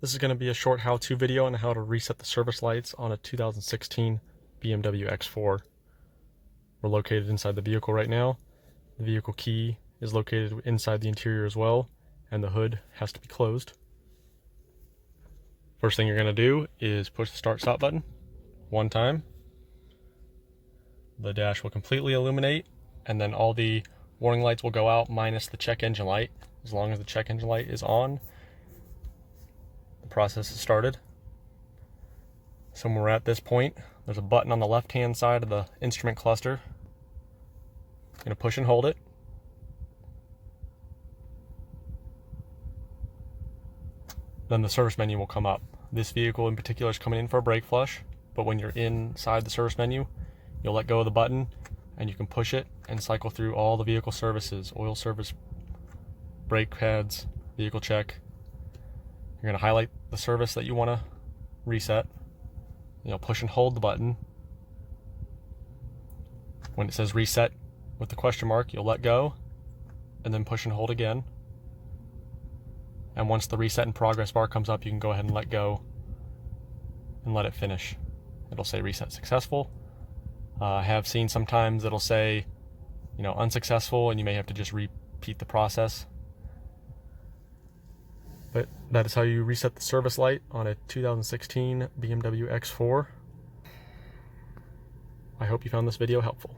This is going to be a short how-to video on how to reset the service lights on a 2016 BMW X4. We're located inside the vehicle right now. The vehicle key is located inside the interior as well, and the hood has to be closed. First thing you're going to do is push the start-stop button one time. The dash will completely illuminate, and then all the warning lights will go out minus the check engine light. As long as the check engine light is on, the process is started. So when we're at this point, there's a button on the left-hand side of the instrument cluster. I'm going to push and hold it. Then the service menu will come up. This vehicle in particular is coming in for a brake flush, but when you're inside the service menu, you'll let go of the button and you can push it and cycle through all the vehicle services: oil service, brake pads, vehicle check. You're going to highlight the service that you want to reset. You'll push and hold the button. When it says reset with the question mark, you'll let go and then push and hold again. And once the reset in progress bar comes up, you can go ahead and let go and let it finish. It'll say reset successful. I have seen sometimes it'll say, unsuccessful, and you may have to just repeat the process. But that is how you reset the service light on a 2016 BMW X4. I hope you found this video helpful.